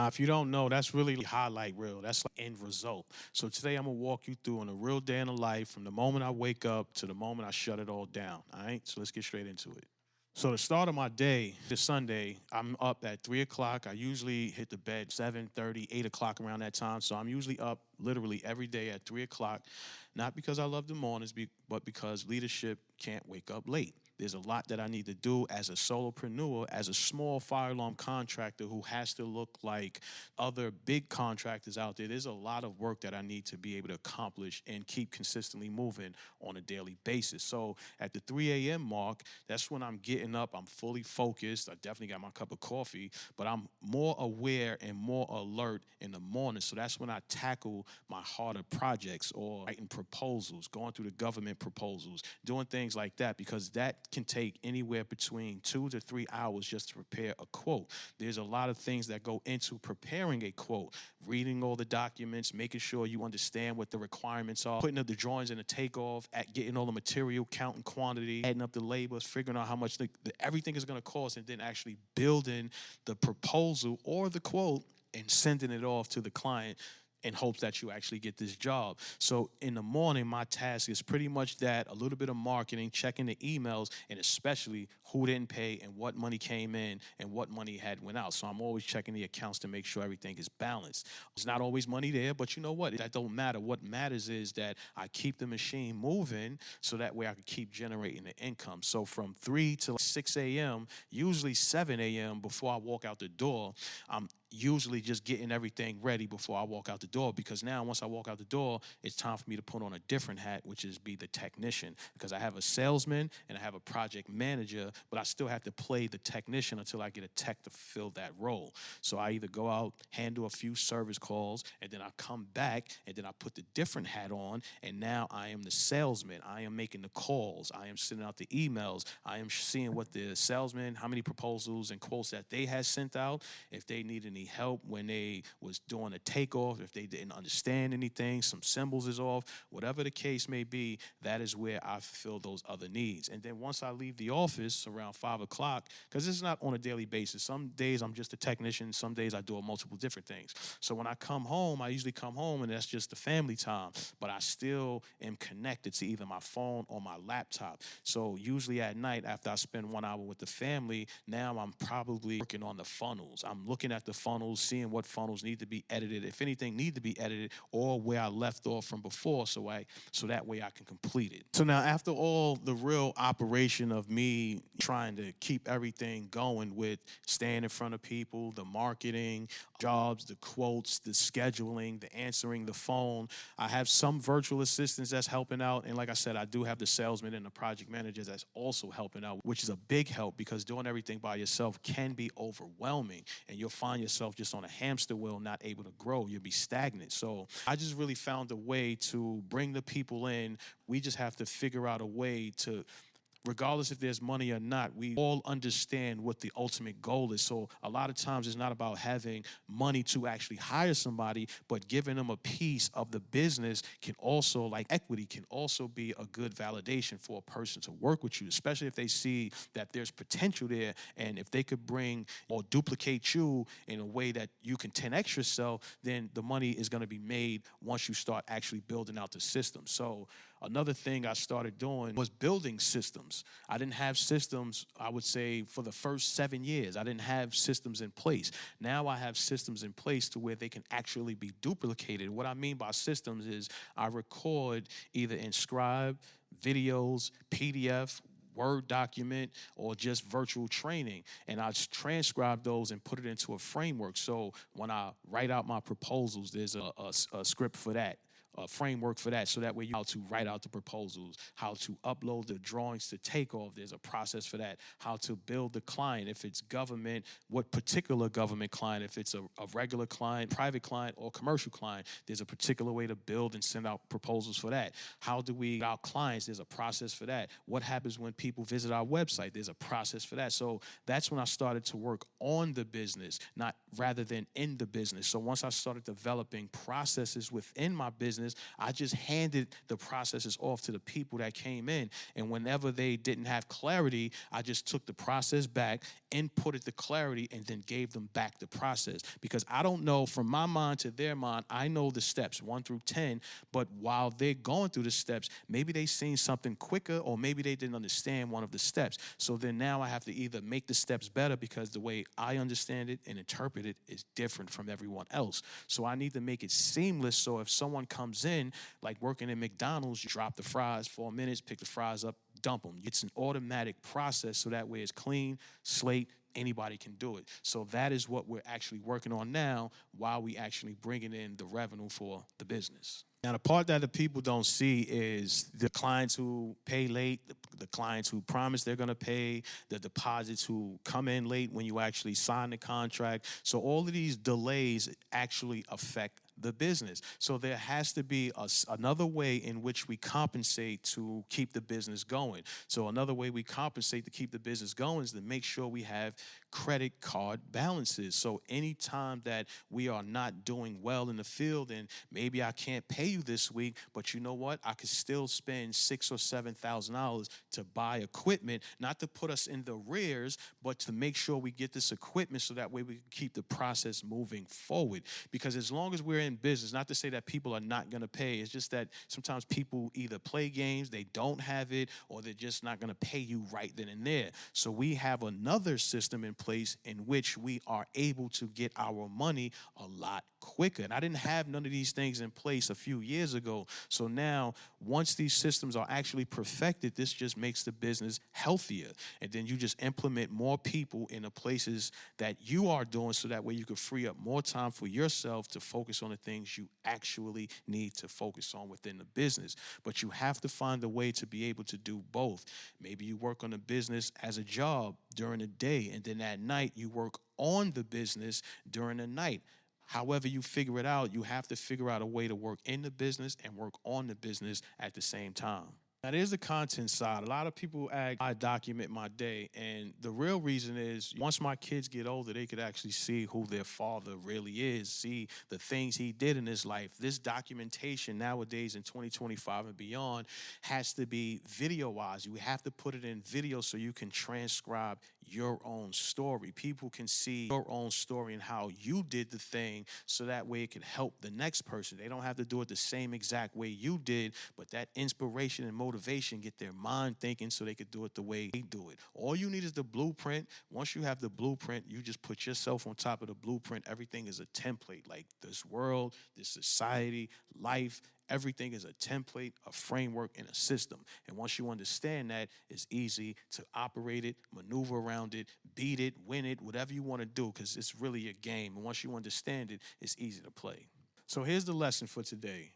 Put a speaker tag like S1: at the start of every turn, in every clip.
S1: if you don't know, that's really highlight reel. That's like end result. So today I'm gonna walk you through on a real day in the life from the moment I wake up to the moment I shut it all down. All right. So let's get straight into it. So the start of my day, this Sunday, I'm up at 3 o'clock. I usually hit the bed 7:30, 8 o'clock around that time. So I'm usually up literally every day at 3 o'clock, not because I love the mornings, but because leadership can't wake up late. There's a lot that I need to do as a solopreneur, as a small fire alarm contractor who has to look like other big contractors out there. There's a lot of work that I need to be able to accomplish and keep consistently moving on a daily basis. So at the 3 a.m. mark, that's when I'm getting up. I'm fully focused. I definitely got my cup of coffee, but I'm more aware and more alert in the morning. So that's when I tackle my harder projects or writing proposals, going through the government proposals, doing things like that, because that can take anywhere between 2 to 3 hours just to prepare a quote. There's a lot of things that go into preparing a quote, reading all the documents, making sure you understand what the requirements are, putting up the drawings in the takeoff, at getting all the material, counting quantity, adding up the labors, figuring out how much everything is going to cost, and then actually building the proposal or the quote and sending it off to the client in hopes that you actually get this job. So in the morning, my task is pretty much that, a little bit of marketing, checking the emails, and especially who didn't pay and what money came in and what money had went out. So I'm always checking the accounts to make sure everything is balanced. There's not always money there, but you know what? That don't matter. What matters is that I keep the machine moving so that way I can keep generating the income. So from 3 to 6 a.m., usually 7 a.m. before I walk out the door, I'm usually just getting everything ready before I walk out the door, because now once I walk out the door, it's time for me to put on a different hat, which is be the technician, because I have a salesman and I have a project manager, but I still have to play the technician until I get a tech to fill that role. So I either go out, handle a few service calls, and then I come back and then I put the different hat on, and now I am the salesman. I am making the calls. I am sending out the emails. I am seeing what the salesman, how many proposals and quotes that they had sent out, if they need any help when they was doing a takeoff, if they didn't understand anything, some symbols is off, whatever the case may be, that is where I fulfill those other needs. And then once I leave the office around 5 o'clock, because it's not on a daily basis. Some days I'm just a technician. Some days I do multiple different things. So when I come home, I usually come home and that's just the family time, but I still am connected to either my phone or my laptop. So usually at night, after I spend 1 hour with the family, now I'm probably working on the funnels. I'm looking at the funnels, seeing what funnels need to be edited, if anything need to be edited, or where I left off from before, so that way I can complete it. So now after all the real operation of me trying to keep everything going with staying in front of people, the marketing, jobs, the quotes, the scheduling, the answering the phone, I have some virtual assistants that's helping out. And like I said, I do have the salesman and the project managers that's also helping out, which is a big help, because doing everything by yourself can be overwhelming and you'll find yourself just on a hamster wheel, not able to grow. You'll be stagnant. So I just really found a way to bring the people in. We just have to figure out a way to, regardless if there's money or not, we all understand what the ultimate goal is. So a lot of times it's not about having money to actually hire somebody, but giving them a piece of the business can also, like equity, can also be a good validation for a person to work with you, especially if they see that there's potential there. And if they could bring or duplicate you in a way that you can 10x yourself, then the money is going to be made once you start actually building out the system. So another thing I started doing was building systems. I didn't have systems, I would say, for the first 7 years. I didn't have systems in place. Now I have systems in place to where they can actually be duplicated. What I mean by systems is I record either in Scribe, videos, PDF, Word document, or just virtual training. And I transcribe those and put it into a framework. So when I write out my proposals, there's a script for that, a framework for that. So that way you know how to write out the proposals, how to upload the drawings to Takeoff. There's a process for that. How to build the client. If it's government, what particular government client, if it's a regular client, private client, or commercial client, there's a particular way to build and send out proposals for that. How do we get our clients? There's a process for that. What happens when people visit our website? There's a process for that. So that's when I started to work on the business, not rather than in the business. So once I started developing processes within my business, business, I just handed the processes off to the people that came in. And whenever they didn't have clarity, I just took the process back, inputted the clarity, and then gave them back the process. Because I don't know, from my mind to their mind, I know the steps 1 through 10, but while they're going through the steps, maybe they seen something quicker, or maybe they didn't understand one of the steps. So then now I have to either make the steps better, because the way I understand it and interpret it is different from everyone else. So I need to make it seamless, so if someone comes in, like working in McDonald's, you drop the fries, 4 minutes, pick the fries up, dump them. It's an automatic process, so that way it's clean, slate, anybody can do it. So that is what we're actually working on now, while we actually bringing in the revenue for the business. Now, the part that the people don't see is the clients who pay late, the clients who promise they're going to pay, the deposits who come in late when you actually sign the contract. So all of these delays actually affect the business. So there has to be another way in which we compensate to keep the business going. So another way we compensate to keep the business going is to make sure we have credit card balances. So anytime that we are not doing well in the field, and maybe I can't pay you this week, but you know what? I could still spend $6,000 or $7,000 to buy equipment, not to put us in the rears, but to make sure we get this equipment, so that way we can keep the process moving forward. Because as long as we're in business, not to say that people are not going to pay, it's just that sometimes people either play games, they don't have it, or they're just not going to pay you right then and there. So we have another system in place in which we are able to get our money a lot quicker. And I didn't have none of these things in place a few years ago. So now, once these systems are actually perfected, this just makes the business healthier. And then you just implement more people in the places that you are doing, so that way you can free up more time for yourself to focus on the things you actually need to focus on within the business. But you have to find a way to be able to do both. Maybe you work on the business as a job during the day, and then at night you work on the business during the night. However you figure it out, you have to figure out a way to work in the business and work on the business at the same time. Now, there's the content side. A lot of people ask, I document my day, and the real reason is, once my kids get older, they could actually see who their father really is, see the things he did in his life. This documentation nowadays in 2025 and beyond has to be videoized. You have to put it in video so you can transcribe your own story. People can see your own story and how you did the thing, so that way it can help the next person. They don't have to do it the same exact way you did, but that inspiration and motivation get their mind thinking, so they could do it the way they do it. All you need is the blueprint. Once you have the blueprint, you just put yourself on top of the blueprint. Everything is a template. Like this world, this society, life, everything is a template, a framework, and a system. And once you understand that, it's easy to operate it, maneuver around it, beat it, win it, whatever you want to do, because it's really a game. And once you understand it, it's easy to play. So here's the lesson for today.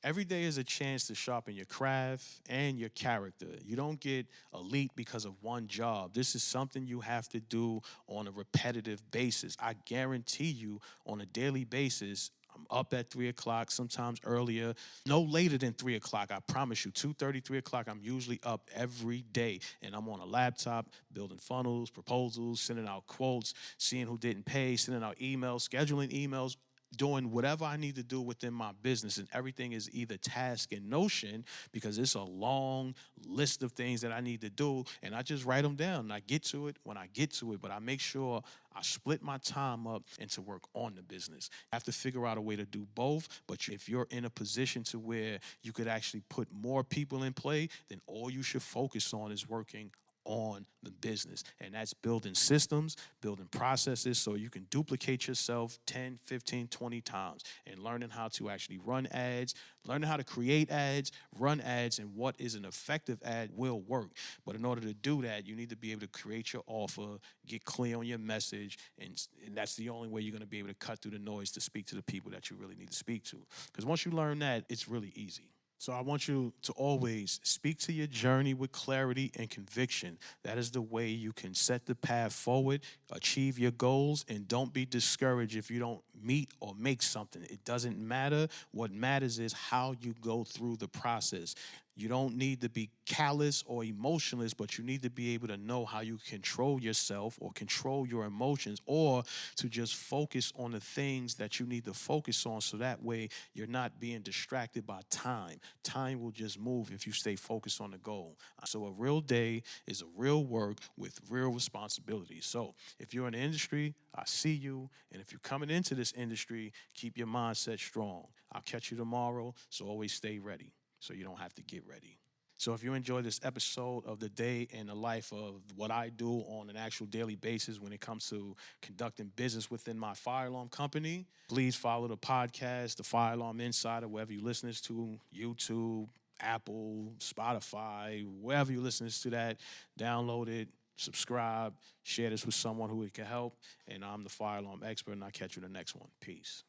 S1: Every day is a chance to sharpen your craft and your character. You don't get elite because of one job. This is something you have to do on a repetitive basis. I guarantee you, on a daily basis, I'm up at 3 o'clock, sometimes earlier, no later than 3 o'clock. I promise you, 2:30, 3 o'clock, I'm usually up every day. And I'm on a laptop, building funnels, proposals, sending out quotes, seeing who didn't pay, sending out emails, scheduling emails, doing whatever I need to do within my business. And everything is either task in Notion, because it's a long list of things that I need to do, and I just write them down and I get to it when I get to it. But I make sure I split my time up and to work on the business. I have to figure out a way to do both. But if you're in a position to where you could actually put more people in play, then all you should focus on is working on the business. And that's building systems, building processes, so you can duplicate yourself 10, 15, 20 times, and learning how to actually run ads, learning how to create ads, run ads, and what is an effective ad will work. But in order to do that, you need to be able to create your offer, get clear on your message, and that's the only way you're going to be able to cut through the noise to speak to the people that you really need to speak to. Because once you learn that, it's really easy. So I want you to always speak to your journey with clarity and conviction. That is the way you can set the path forward, achieve your goals, and don't be discouraged if you don't meet or make something. It doesn't matter. What matters is how you go through the process. You don't need to be callous or emotionless, but you need to be able to know how you control yourself or control your emotions, or to just focus on the things that you need to focus on, so that way you're not being distracted by time. Time will just move if you stay focused on the goal. So a real day is a real work with real responsibility. So if you're in the industry, I see you. And if you're coming into this industry, keep your mindset strong. I'll catch you tomorrow, so always stay ready so you don't have to get ready. So if you enjoy this episode of the day in the life of what I do on an actual daily basis when it comes to conducting business within my fire alarm company, please follow the podcast, The Fire Alarm Insider, wherever you listen to, YouTube, Apple, Spotify, wherever you listen to that. Download it, subscribe, share this with someone who it can help. And I'm the fire alarm expert, and I'll catch you in the next one. Peace.